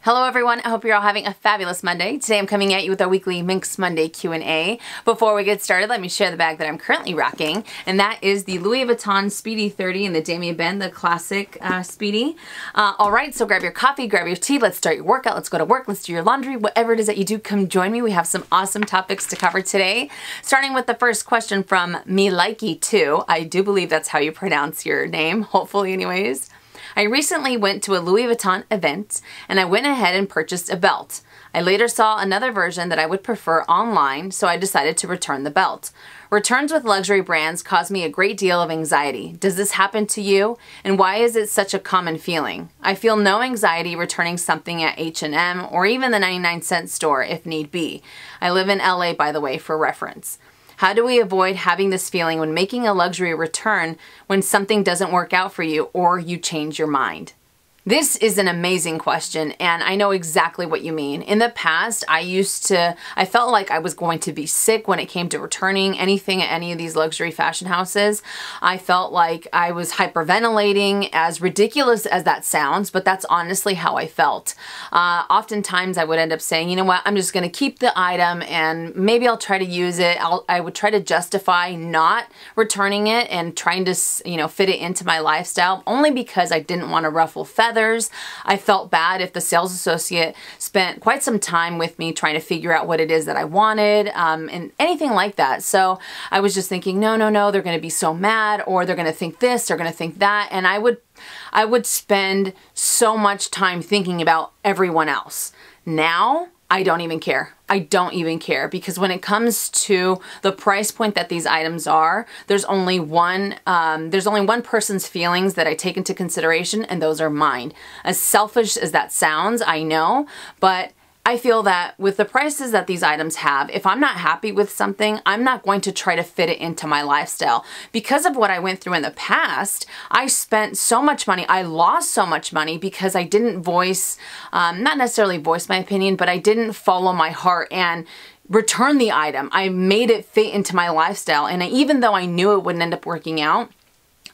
Hello everyone, I hope you're all having a fabulous Monday. Today I'm coming at you with our weekly Minks Monday Q&A. Before we get started, let me share the bag that I'm currently rocking, and that is the Louis Vuitton Speedy 30 in the Damien Ben, the classic Speedy. Alright, so grab your coffee, grab your tea, let's start your workout, let's go to work, let's do your laundry, whatever it is that you do, come join me. We have some awesome topics to cover today. Starting with the first question from Me Likey 2. I do believe that's how you pronounce your name, hopefully anyways. I recently went to a Louis Vuitton event and I went ahead and purchased a belt. I later saw another version that I would prefer online, so I decided to return the belt. Returns with luxury brands cause me a great deal of anxiety. Does this happen to you? And why is it such a common feeling? I feel no anxiety returning something at H&M or even the 99-cent store if need be. I live in LA, by the way, for reference. How do we avoid having this feeling when making a luxury return when something doesn't work out for you or you change your mind? This is an amazing question, and I know exactly what you mean. In the past, I felt like I was going to be sick when it came to returning anything at any of these luxury fashion houses. I felt like I was hyperventilating, as ridiculous as that sounds, but that's honestly how I felt. Oftentimes, I would end up saying, you know what, I'm just going to keep the item and maybe I'll try to use it. I would try to justify not returning it and trying to, fit it into my lifestyle, only because I didn't want to ruffle feathers. I felt bad if the sales associate spent quite some time with me trying to figure out what it is that I wanted and anything like that. So I was just thinking, no, they're going to be so mad, or they're going to think this, they're going to think that. And I would spend so much time thinking about everyone else. Now, I don't even care. I don't even care, because when it comes to the price point that these items are, there's only one person's feelings that I take into consideration, and those are mine. As selfish as that sounds, I know, but I feel that with the prices that these items have, if I'm not happy with something, I'm not going to try to fit it into my lifestyle. Because of what I went through in the past, I spent so much money, I lost so much money because I didn't not necessarily voice my opinion, but I didn't follow my heart and return the item. I made it fit into my lifestyle, and even though I knew it wouldn't end up working out,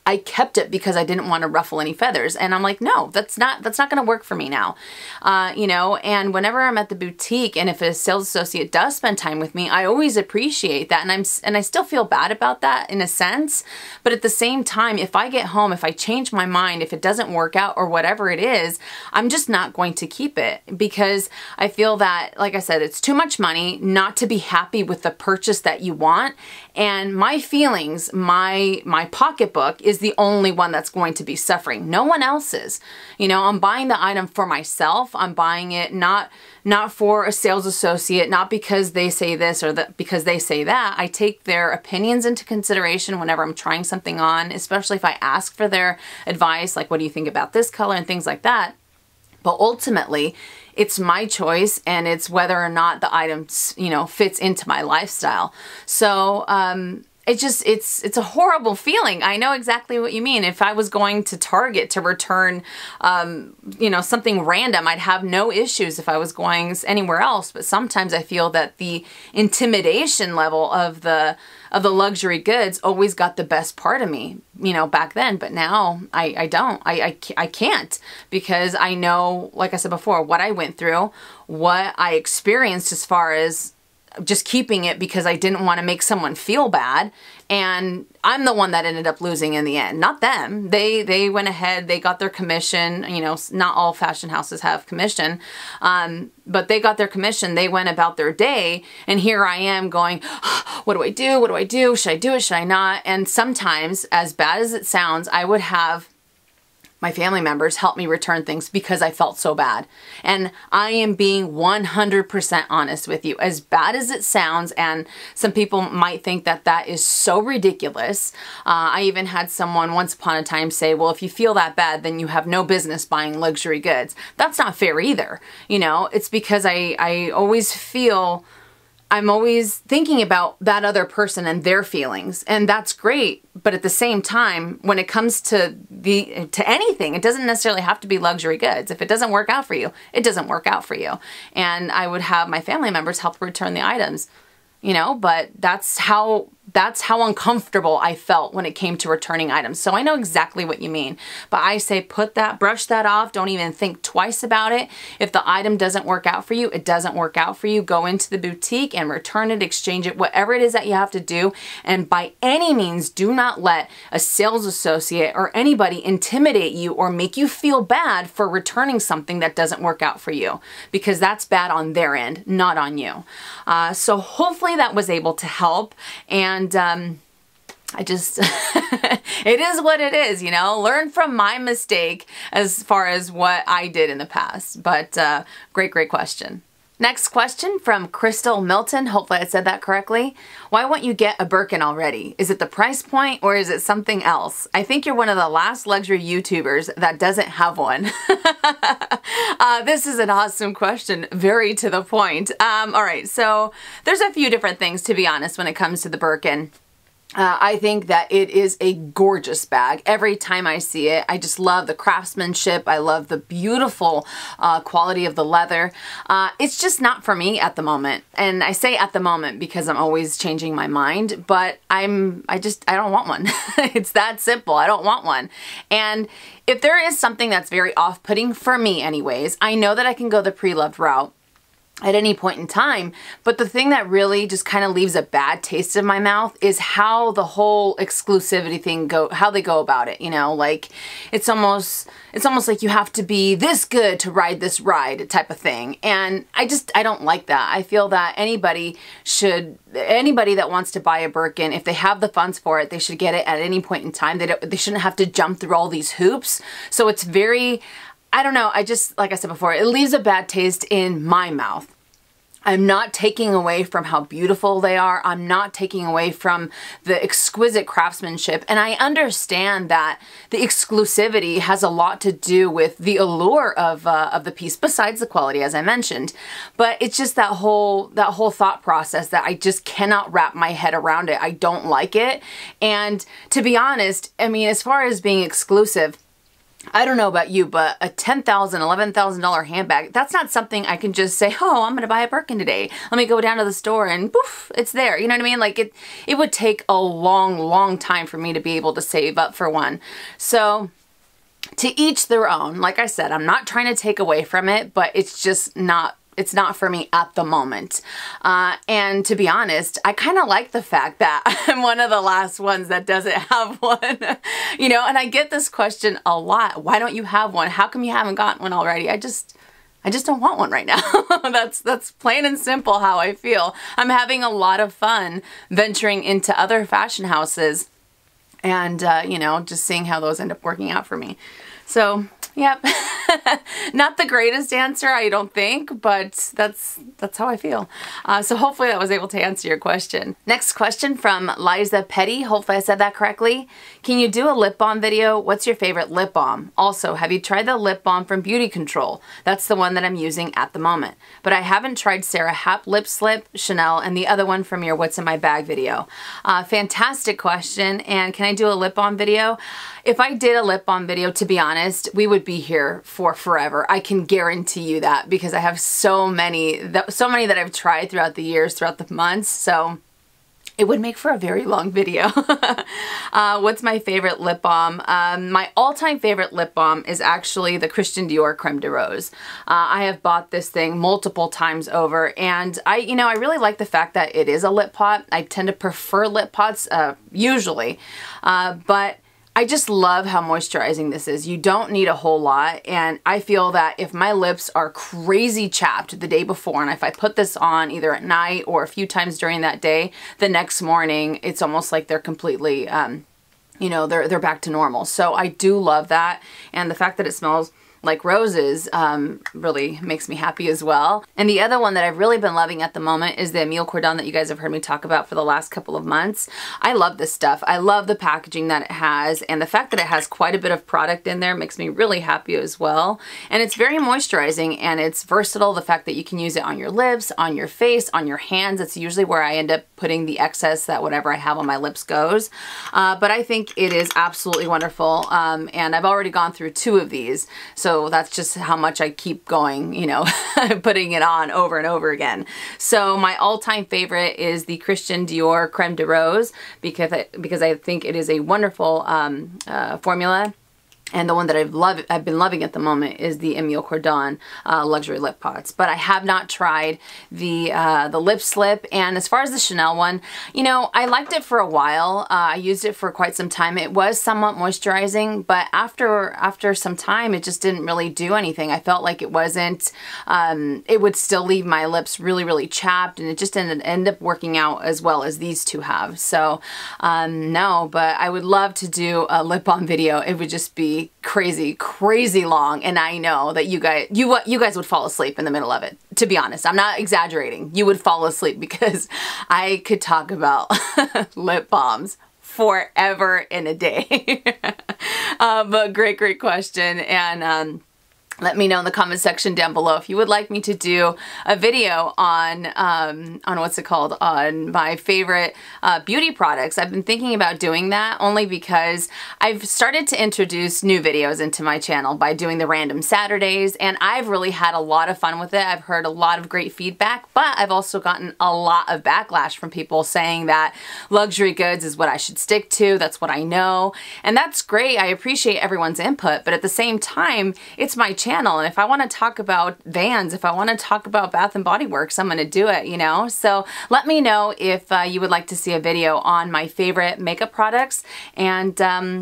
I kept it because I didn't want to ruffle any feathers. And I'm like, no, that's not going to work for me now. And whenever I'm at the boutique and if a sales associate does spend time with me, I always appreciate that. And I still feel bad about that in a sense. But at the same time, if I get home, if I change my mind, if it doesn't work out or whatever it is, I'm just not going to keep it, because I feel that, like I said, it's too much money not to be happy with the purchase that you want. And my feelings, my pocketbook is the only one that's going to be suffering. No one else is. I'm buying the item for myself. I'm buying it not for a sales associate, not because they say this or because they say that. I take their opinions into consideration whenever I'm trying something on, especially if I ask for their advice, like, what do you think about this color and things like that. But ultimately, it's my choice, and it's whether or not the item, fits into my lifestyle. So, it's a horrible feeling. I know exactly what you mean. If I was going to Target to return, something random, I'd have no issues if I was going anywhere else. But sometimes I feel that the intimidation level of the luxury goods always got the best part of me, back then. But now I don't. I can't, because I know, like I said before, what I went through, what I experienced as far as just keeping it because I didn't want to make someone feel bad. And I'm the one that ended up losing in the end, not them. They went ahead, they got their commission. Not all fashion houses have commission, but they got their commission. They went about their day, and here I am going, what do I do? What do I do? Should I do it? Should I not? And sometimes, as bad as it sounds, I would have my family members help me return things because I felt so bad. And I am being 100% honest with you. As bad as it sounds, and some people might think that that is so ridiculous. I even had someone once upon a time say, well, if you feel that bad, then you have no business buying luxury goods. That's not fair either. It's because I always feel I'm always thinking about that other person and their feelings, and that's great. But at the same time, when it comes to anything, it doesn't necessarily have to be luxury goods. If it doesn't work out for you, it doesn't work out for you. And I would have my family members help return the items, but that's how that's how uncomfortable I felt when it came to returning items. So I know exactly what you mean, but I say brush that off. Don't even think twice about it. If the item doesn't work out for you, it doesn't work out for you. Go into the boutique and return it, exchange it, whatever it is that you have to do. And by any means, do not let a sales associate or anybody intimidate you or make you feel bad for returning something that doesn't work out for you, because that's bad on their end, not on you. So hopefully that was able to help. And I just, it is what it is, you know, learn from my mistake as far as what I did in the past. But great question. Next question from Crystal Milton. Hopefully I said that correctly. Why won't you get a Birkin already? Is it the price point or is it something else? I think you're one of the last luxury YouTubers that doesn't have one. This is an awesome question. Very to the point. All right, so there's a few different things, to be honest, when it comes to the Birkin. I think that it is a gorgeous bag. Every time I see it, I just love the craftsmanship. I love the beautiful quality of the leather. It's just not for me at the moment. And I say at the moment because I'm always changing my mind, but I don't want one. It's that simple. I don't want one. And if there is something that's very off-putting for me anyways, I know that I can go the pre-loved route at any point in time. But the thing that really just kind of leaves a bad taste in my mouth is how the whole exclusivity thing how they go about it, you know, like it's almost like you have to be this good to ride this ride type of thing. And I don't like that. I feel that anybody that wants to buy a Birkin, if they have the funds for it, they should get it at any point in time. They shouldn't have to jump through all these hoops. So it's very, I don't know, like I said before, it leaves a bad taste in my mouth. I'm not taking away from how beautiful they are. I'm not taking away from the exquisite craftsmanship. And I understand that the exclusivity has a lot to do with the allure of the piece, besides the quality, as I mentioned. But it's just that whole thought process that I just cannot wrap my head around it. I don't like it. And to be honest, I mean, as far as being exclusive, I don't know about you, but a $10,000, $11,000 handbag, that's not something I can just say, oh, I'm going to buy a Birkin today. Let me go down to the store and poof, it's there. You know what I mean? Like it would take a long time for me to be able to save up for one. So to each their own. Like I said, I'm not trying to take away from it, but it's just not for me at the moment. And to be honest, I kind of like the fact that I'm one of the last ones that doesn't have one. You know, and I get this question a lot. Why don't you have one? How come you haven't gotten one already? I just don't want one right now. That's plain and simple how I feel. I'm having a lot of fun venturing into other fashion houses and, you know, just seeing how those end up working out for me. So, yep. Not the greatest answer, I don't think, but that's how I feel. So hopefully that was able to answer your question. Next question from Liza Petty. Hopefully I said that correctly. Can you do a lip balm video? What's your favorite lip balm? Also, have you tried the lip balm from Beauty Control? That's the one that I'm using at the moment. But I haven't tried Sarah Happ Lip Slip, Chanel, and the other one from your What's in My Bag video. Fantastic question. And can I do a lip balm video? If I did a lip balm video, to be honest, we would be here for forever. I can guarantee you that, because I have so many that I've tried throughout the years, throughout the months. So it would make for a very long video. What's my favorite lip balm? My all-time favorite lip balm is actually the Christian Dior Creme de Rose. I have bought this thing multiple times over, and I really like the fact that it is a lip pot. I tend to prefer lip pots usually, but I just love how moisturizing this is. You don't need a whole lot, and I feel that if my lips are crazy chapped the day before, and if I put this on either at night or a few times during that day, the next morning it's almost like they're completely, you know, they're back to normal. So I do love that, and the fact that it smells like roses really makes me happy as well. And the other one that I've really been loving at the moment is the Emile Cordon that you guys have heard me talk about for the last couple of months. I love this stuff. I love the packaging that it has, and the fact that it has quite a bit of product in there makes me really happy as well. And it's very moisturizing, and it's versatile. The fact that you can use it on your lips, on your face, on your hands. It's usually where I end up putting the excess that whatever I have on my lips goes. But I think it is absolutely wonderful, and I've already gone through 2 of these. So so that's just how much I keep going, you know, putting it on over and over again. So my all-time favorite is the Christian Dior Creme de Rose because I think it is a wonderful formula. And the one that I've been loving at the moment is the Emile Cordon luxury lip pots. But I have not tried the lip slip. And as far as the Chanel one, you know, I liked it for a while. I used it for quite some time. It was somewhat moisturizing, but after some time, it just didn't really do anything. I felt like it wasn't. It would still leave my lips really, really chapped, and it just didn't end up working out as well as these two have. So no, but I would love to do a lip balm video. It would just be crazy long, and I know that you guys would fall asleep in the middle of it. To be honest, I'm not exaggerating. You would fall asleep because I could talk about lip balms forever in a day. But great question, and let me know in the comment section down below if you would like me to do a video on what's it called, on my favorite beauty products. I've been thinking about doing that only because I've started to introduce new videos into my channel by doing the random Saturdays, and I've really had a lot of fun with it. I've heard a lot of great feedback, but I've also gotten a lot of backlash from people saying that luxury goods is what I should stick to. That's what I know, and that's great. I appreciate everyone's input, but at the same time, it's my channel, and if I want to talk about Vans, if I want to talk about Bath and Body Works, I'm going to do it, you know? So let me know if you would like to see a video on my favorite makeup products, and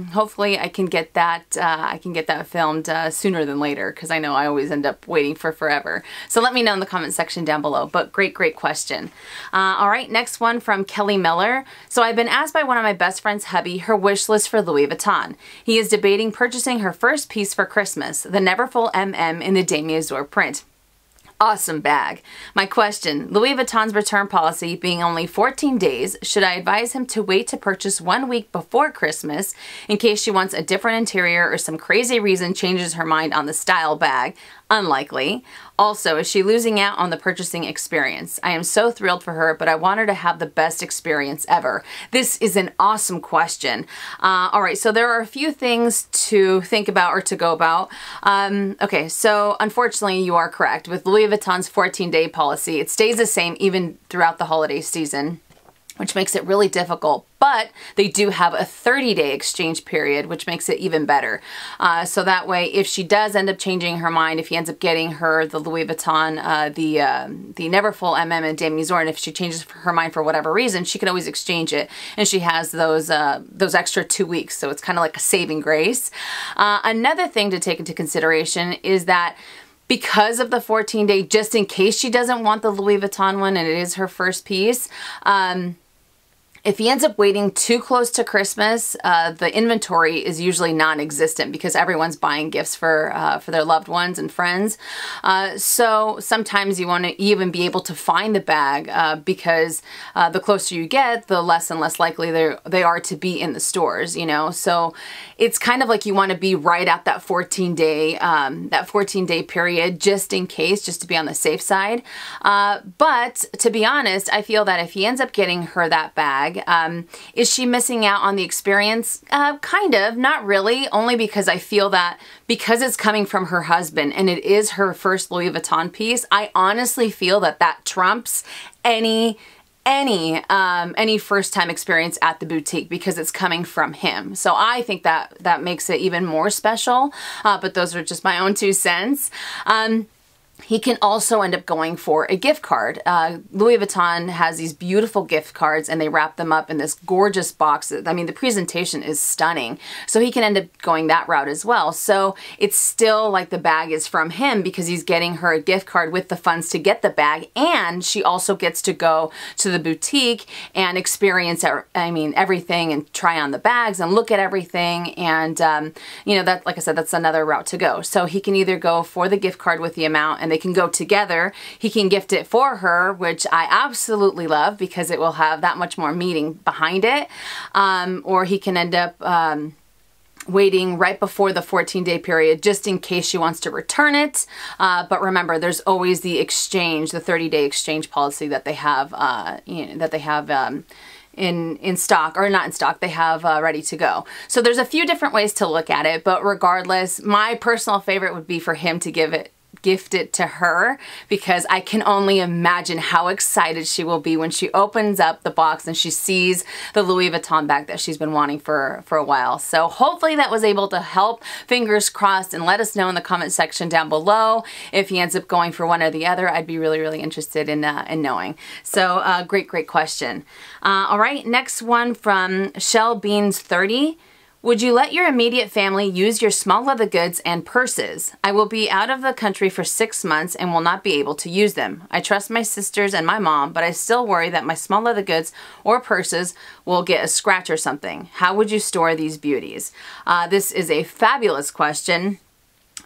hopefully I can get that filmed sooner than later, because I know I always end up waiting for forever. So let me know in the comment section down below, but great question. All right, next one from Kelly Miller. So I've been asked by one of my best friend's hubby her wish list for Louis Vuitton. He is debating purchasing her first piece for Christmas, the Neverfull MM in the Demi Azur print. Awesome bag. My question, Louis Vuitton's return policy being only 14 days, should I advise him to wait to purchase 1 week before Christmas in case she wants a different interior or some crazy reason changes her mind on the style bag? Unlikely. Also, is she losing out on the purchasing experience? I am so thrilled for her, but I want her to have the best experience ever. This is an awesome question. All right, so there are a few things to think about or to go about. Okay, so unfortunately you are correct. With Louis Vuitton's 14-day policy, it stays the same even throughout the holiday season, which makes it really difficult. But they do have a 30-day exchange period, which makes it even better. So that way, if she does end up changing her mind, if he ends up getting her the Louis Vuitton, the Neverfull MM and Demi Azur, and if she changes her mind for whatever reason, she can always exchange it, and she has those extra 2 weeks. So it's kind of like a saving grace. Another thing to take into consideration is that because of the 14-day, just in case she doesn't want the Louis Vuitton one and it is her first piece, if he ends up waiting too close to Christmas, the inventory is usually non-existent because everyone's buying gifts for their loved ones and friends. So sometimes you want to even be able to find the bag because the closer you get, the less and less likely they are to be in the stores, you know. So it's kind of like you want to be right at that 14-day period just in case, just to be on the safe side. But to be honest, I feel that if he ends up getting her that bag, is she missing out on the experience? Kind of, not really, only because I feel that because it's coming from her husband and it is her first Louis Vuitton piece, I honestly feel that that trumps any first time experience at the boutique because it's coming from him. So I think that makes it even more special, but those are just my own 2 cents. He can also end up going for a gift card. Louis Vuitton has these beautiful gift cards and they wrap them up in this gorgeous box. I mean, the presentation is stunning. So he can end up going that route as well. So it's still like the bag is from him because he's getting her a gift card with the funds to get the bag, and she also gets to go to the boutique and experience, everything and try on the bags and look at everything. And, you know, that, like I said, that's another route to go. So he can either go for the gift card with the amount and they can go together. He can gift it for her, which I absolutely love because it will have that much more meaning behind it. Or he can end up waiting right before the 14-day period just in case she wants to return it. But remember, there's always the exchange, the 30-day exchange policy that they have, in stock, or not in stock, they have ready to go. So there's a few different ways to look at it, but regardless, my personal favorite would be for him to gift it to her, because I can only imagine how excited she will be when she opens up the box and she sees the Louis Vuitton bag that she's been wanting for a while. So hopefully that was able to help. Fingers crossed, and let us know in the comment section down below if he ends up going for one or the other. I'd be really, really interested in knowing. So great question. All right, next one from Shell Beans 30. Would you let your immediate family use your small leather goods and purses? I will be out of the country for 6 months and will not be able to use them. I trust my sisters and my mom, but I still worry that my small leather goods or purses will get a scratch or something. How would you store these beauties? This is a fabulous question.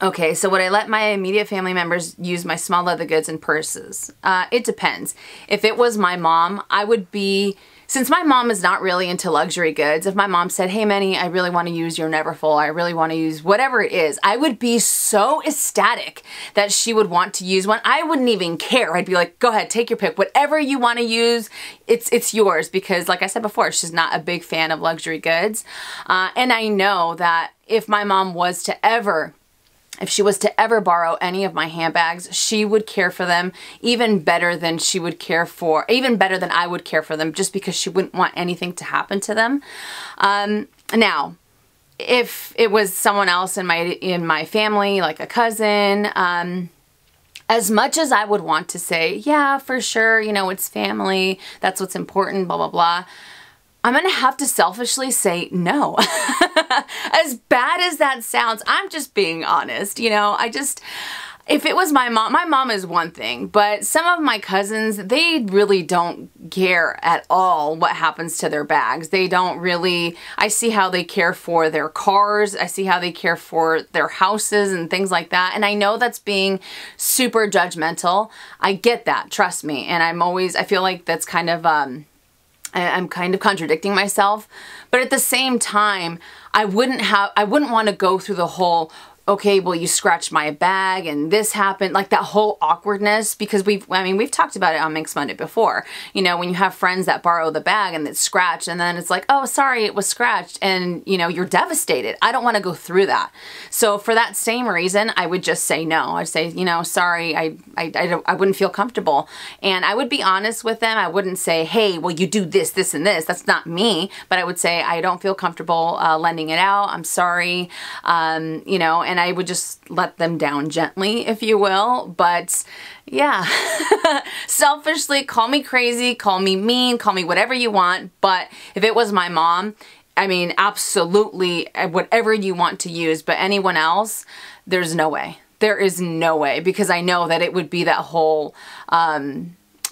Okay, so would I let my immediate family members use my small leather goods and purses? It depends. If it was my mom, I would be... Since my mom is not really into luxury goods, if my mom said, hey Manny, I really want to use your Neverfull, I really want to use whatever it is, I would be so ecstatic that she would want to use one. I wouldn't even care. I'd be like, go ahead, take your pick. Whatever you want to use, it's yours. Because like I said before, she's not a big fan of luxury goods. And I know that if my mom was to ever... If she was to ever borrow any of my handbags, she would care for them even better than she would care for, even better than I would care for them, just because she wouldn't want anything to happen to them. Now, if it was someone else in my family, like a cousin, as much as I would want to say, yeah, for sure, you know, it's family, that's what's important, blah, blah, blah, I'm gonna have to selfishly say no. As bad as that sounds, I'm just being honest, you know, if it was my mom is one thing, but some of my cousins, they really don't care at all what happens to their bags. They don't really, I see how they care for their cars, I see how they care for their houses and things like that, and I know that's being super judgmental. I get that, trust me, and I feel like that's kind of, I'm kind of contradicting myself, but at the same time, I wouldn't want to go through the whole, okay, well, you scratched my bag and this happened, like that whole awkwardness, because we've talked about it on Minks Monday before. You know, when you have friends that borrow the bag and it's scratched, and then it's like, oh, sorry, it was scratched, and you know, you're devastated. I don't want to go through that. So for that same reason, I would just say no. I'd say, you know, sorry, I wouldn't feel comfortable. And I would be honest with them. I wouldn't say, hey, well, you do this, this, and this. That's not me. But I would say, I don't feel comfortable lending it out. I'm sorry. You know, and I would just let them down gently, if you will. But yeah, selfishly, call me crazy, call me mean, call me whatever you want. But if it was my mom, I mean, absolutely whatever you want to use. But anyone else, there's no way. There is no way, because I know that it would be that whole,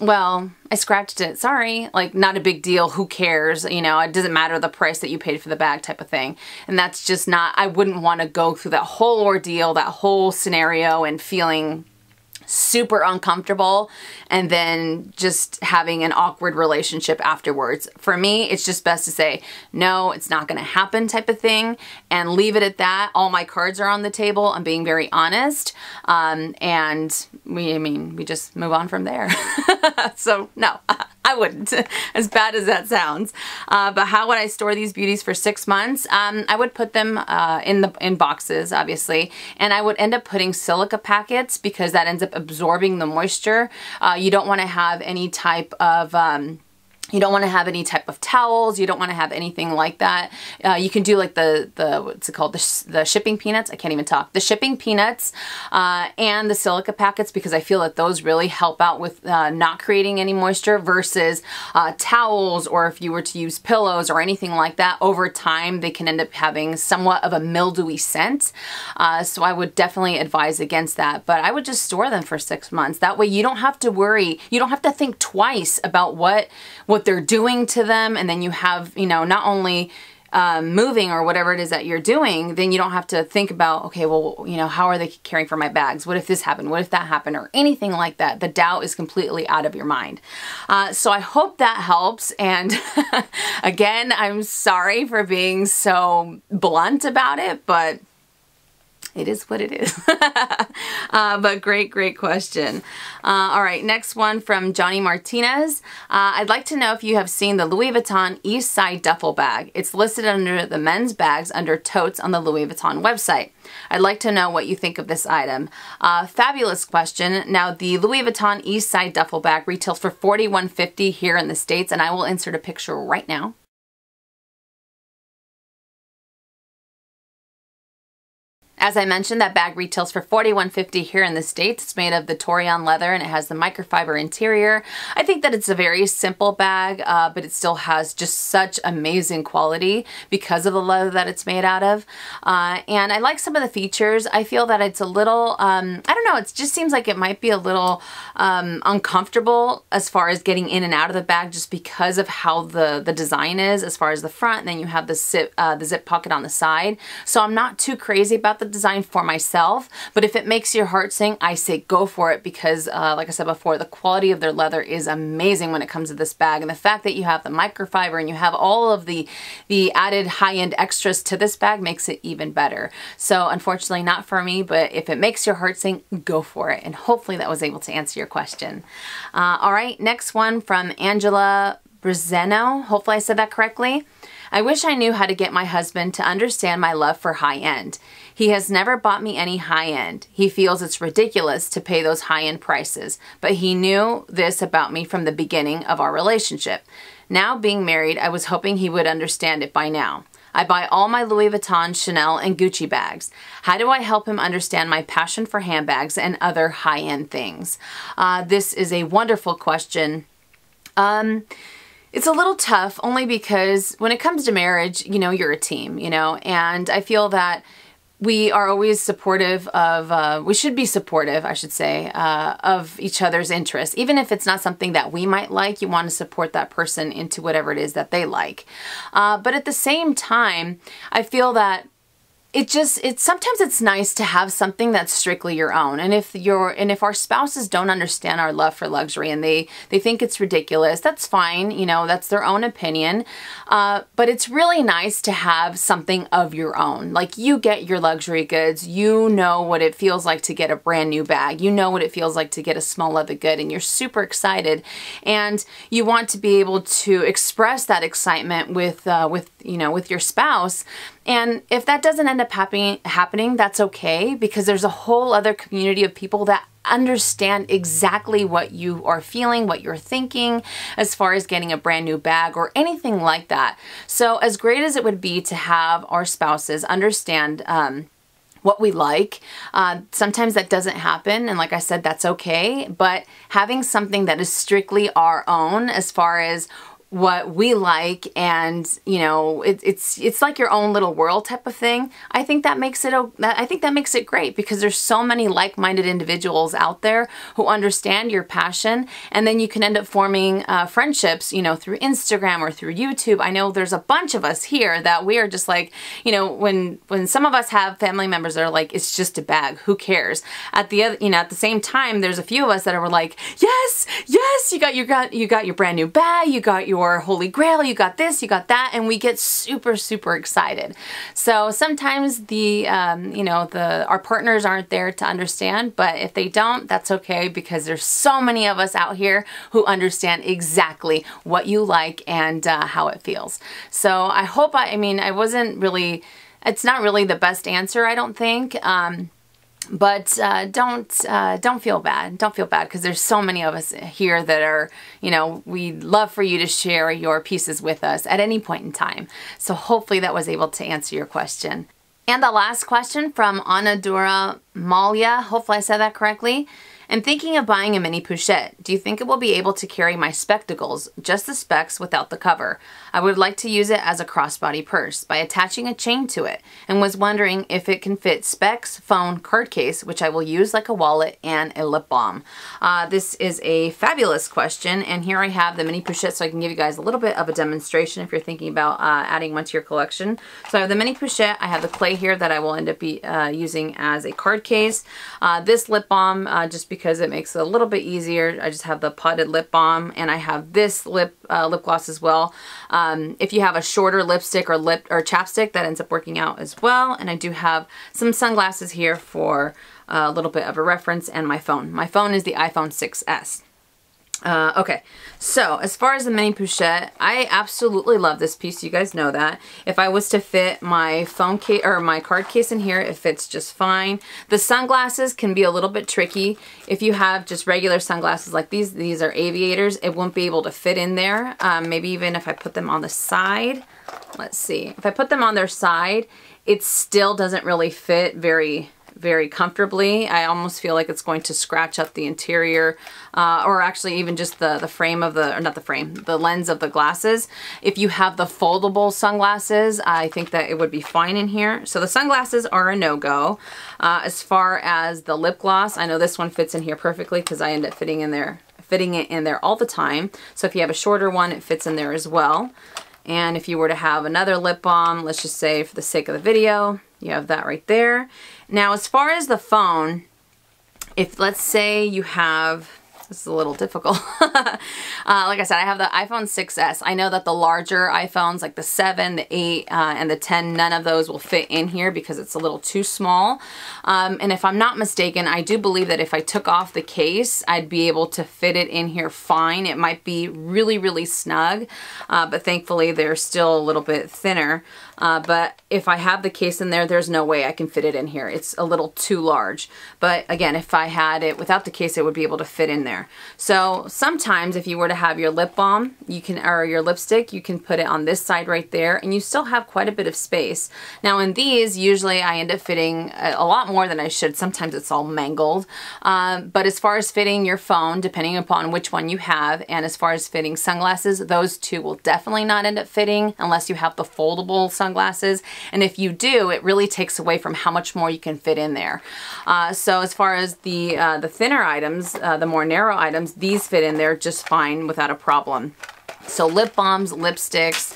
well, I scratched it, sorry, like not a big deal, who cares, you know, it doesn't matter the price that you paid for the bag type of thing. And that's just not, I wouldn't want to go through that whole ordeal, that whole scenario, and feeling super uncomfortable and then just having an awkward relationship afterwards. For me, it's just best to say, no, it's not going to happen type of thing, and leave it at that. All my cards are on the table. I'm being very honest. And we just move on from there. So no, I wouldn't, as bad as that sounds. But how would I store these beauties for 6 months? I would put them in boxes, obviously, and I would end up putting silica packets, because that ends up absorbing the moisture. You don't want to have any type of you don't want to have any type of towels. You don't want to have anything like that. You can do like the what's it called? The shipping peanuts. I can't even talk. The shipping peanuts and the silica packets, because I feel that those really help out with not creating any moisture, versus towels, or if you were to use pillows or anything like that, over time they can end up having somewhat of a mildewy scent. So I would definitely advise against that. But I would just store them for 6 months. That way you don't have to worry. You don't have to think twice about what they're doing to them, and then you have, you know, not only moving or whatever it is that you're doing, then you don't have to think about, okay, well, you know, how are they caring for my bags? What if this happened? What if that happened? Or anything like that. The doubt is completely out of your mind. So I hope that helps. And again, I'm sorry for being so blunt about it, but it is what it is. But great question. All right, next one from Johnny Martinez. I'd like to know if you have seen the Louis Vuitton East Side duffel bag. It's listed under the men's bags under totes on the Louis Vuitton website. I'd like to know what you think of this item. Fabulous question. Now, the Louis Vuitton East Side duffel bag retails for $41.50 here in the States, and I will insert a picture right now. As I mentioned, that bag retails for $41.50 here in the States. It's made of the Torian leather and it has the microfiber interior. I think that it's a very simple bag, but it still has just such amazing quality because of the leather that it's made out of. And I like some of the features. I feel that it's a little, I don't know, it just seems like it might be a little uncomfortable as far as getting in and out of the bag just because of how the design is as far as the front, and then you have the zip pocket on the side. So I'm not too crazy about the design for myself, but if it makes your heart sing, I say go for it because like I said before, the quality of their leather is amazing when it comes to this bag, and the fact that you have the microfiber and you have all of the added high-end extras to this bag makes it even better. So unfortunately not for me, but if it makes your heart sing, go for it, and hopefully that was able to answer your question. All right, next one from Angela Brizeno. Hopefully I said that correctly. I wish I knew how to get my husband to understand my love for high-end. He has never bought me any high-end. He feels it's ridiculous to pay those high-end prices, but he knew this about me from the beginning of our relationship. Now being married, I was hoping he would understand it by now. I buy all my Louis Vuitton, Chanel, and Gucci bags. How do I help him understand my passion for handbags and other high-end things? This is a wonderful question. It's a little tough only because when it comes to marriage, you know, you're a team, you know, and I feel that we are always supportive of, we should be supportive, I should say, of each other's interests. Even if it's not something that we might like, you want to support that person into whatever it is that they like. But at the same time, I feel that sometimes it's nice to have something that's strictly your own. And if our spouses don't understand our love for luxury and they think it's ridiculous, that's fine. You know, that's their own opinion. But it's really nice to have something of your own. Like, you get your luxury goods. You know what it feels like to get a brand new bag. You know what it feels like to get a small leather good, and you're super excited. And you want to be able to express that excitement with your spouse. And if that doesn't end up happening, that's okay, because there's a whole other community of people that understand exactly what you are feeling, what you're thinking, as far as getting a brand new bag or anything like that. So as great as it would be to have our spouses understand what we like, sometimes that doesn't happen, and like I said, that's okay. But having something that is strictly our own as far as what we like, and you know, it's like your own little world type of thing. I think that makes it great, because there's so many like-minded individuals out there who understand your passion, and then you can end up forming friendships, you know, through Instagram or through YouTube. I know there's a bunch of us here that we are just like, you know, when some of us have family members that are like, it's just a bag, who cares? At the same time, there's a few of us that are like, yes, you got your brand new bag, you got your holy grail, you got this, you got that, and we get super excited. So sometimes our partners aren't there to understand, but if they don't, that's okay, because there's so many of us out here who understand exactly what you like and how it feels. So I hope it's not really the best answer, I don't think. But don't feel bad. Don't feel bad, because there's so many of us here that are, you know, we'd love for you to share your pieces with us at any point in time. So hopefully that was able to answer your question. And the last question from Anadura Malia, hopefully I said that correctly. I'm thinking of buying a Mini Pochette. Do you think it will be able to carry my spectacles, just the specs without the cover? I would like to use it as a crossbody purse by attaching a chain to it, and was wondering if it can fit specs, phone, card case, which I will use like a wallet, and a lip balm. This is a fabulous question, and here I have the Mini Pochette, so I can give you guys a little bit of a demonstration if you're thinking about adding one to your collection. So I have the Mini Pochette, I have the clay here that I will end up using as a card case. This lip balm, just because because it makes it a little bit easier. I just have the potted lip balm, and I have this lip gloss as well. If you have a shorter lipstick or chapstick, that ends up working out as well. And I do have some sunglasses here for a little bit of a reference, and my phone. My phone is the iPhone 6S. Okay, so as far as the Mini Pochette, I absolutely love this piece. You guys know that. If I was to fit my phone case or my card case in here, it fits just fine. The sunglasses can be a little bit tricky. If you have just regular sunglasses like these are aviators, it won't be able to fit in there. Maybe even if I put them on the side. Let's see. If I put them on their side, it still doesn't really fit very comfortably. I almost feel like it's going to scratch up the interior, or actually even just the frame of the, or not the frame, the lens of the glasses. If you have the foldable sunglasses, I think that it would be fine in here. So the sunglasses are a no-go. As far as the lip gloss, I know this one fits in here perfectly because I end up fitting it in there all the time. So if you have a shorter one, it fits in there as well. And if you were to have another lip balm, let's just say for the sake of the video, you have that right there. Now, as far as the phone, if let's say you have, this is a little difficult. Like I said, I have the iPhone 6S. I know that the larger iPhones, like the 7, the 8, and the 10, none of those will fit in here because it's a little too small. And if I'm not mistaken, I do believe that if I took off the case, I'd be able to fit it in here fine. It might be really snug, but thankfully they're still a little bit thinner. But if I have the case in there, there's no way I can fit it in here. It's a little too large. But again, if I had it without the case, it would be able to fit in there. So sometimes if you were to have your lip balm, you can, or your lipstick, you can put it on this side right there, and you still have quite a bit of space. Now in these, usually I end up fitting a lot more than I should. Sometimes it's all mangled. But as far as fitting your phone, depending upon which one you have, and as far as fitting sunglasses, those two will definitely not end up fitting unless you have the foldable sunglasses. And if you do, it really takes away from how much more you can fit in there. So as far as the thinner items, the more narrow items, these fit in there just fine without a problem. So lip balms, lipsticks,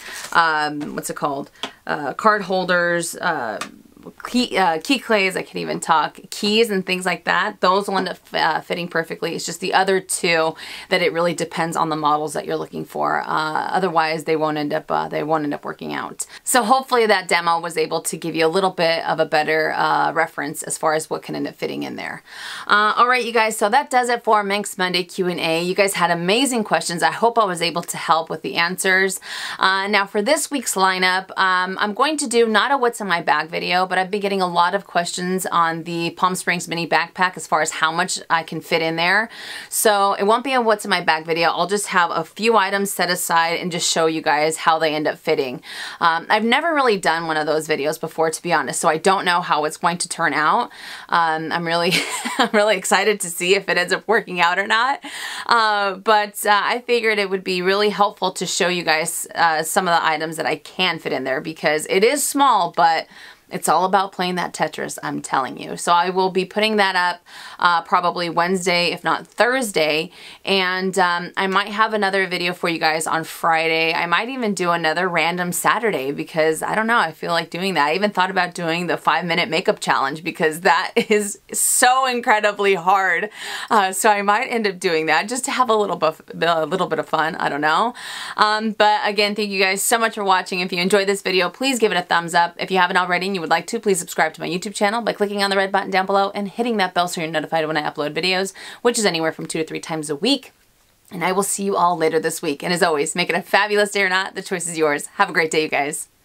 what's it called? Card holders, key clays, I can't even talk, keys and things like that, those will end up fitting perfectly. It's just the other two that it really depends on the models that you're looking for. Otherwise, they won't end up working out. So hopefully that demo was able to give you a little bit of a better reference as far as what can end up fitting in there. All right, you guys, so that does it for Minks Monday Q&A. You guys had amazing questions. I hope I was able to help with the answers. Now for this week's lineup, I'm going to do not a what's in my bag video, but I've been getting a lot of questions on the Palm Springs mini backpack as far as how much I can fit in there. So it won't be a what's in my bag video. I'll just have a few items set aside and just show you guys how they end up fitting. I've never really done one of those videos before, to be honest, so I don't know how it's going to turn out. I'm really excited to see if it ends up working out or not. But I figured it would be really helpful to show you guys some of the items that I can fit in there, because it is small, but it's all about playing that Tetris, I'm telling you. So I will be putting that up probably Wednesday, if not Thursday. And I might have another video for you guys on Friday. I might even do another random Saturday, because I don't know, I feel like doing that. I even thought about doing the 5-minute makeup challenge, because that is so incredibly hard. So I might end up doing that just to have a little bit of fun. I don't know. But again, thank you guys so much for watching. If you enjoyed this video, please give it a thumbs up. If you haven't already and you would like to, please subscribe to my YouTube channel by clicking on the red button down below and hitting that bell so you're notified when I upload videos, which is anywhere from 2 to 3 times a week. And I will see you all later this week. And as always, make it a fabulous day or not, the choice is yours. Have a great day, you guys.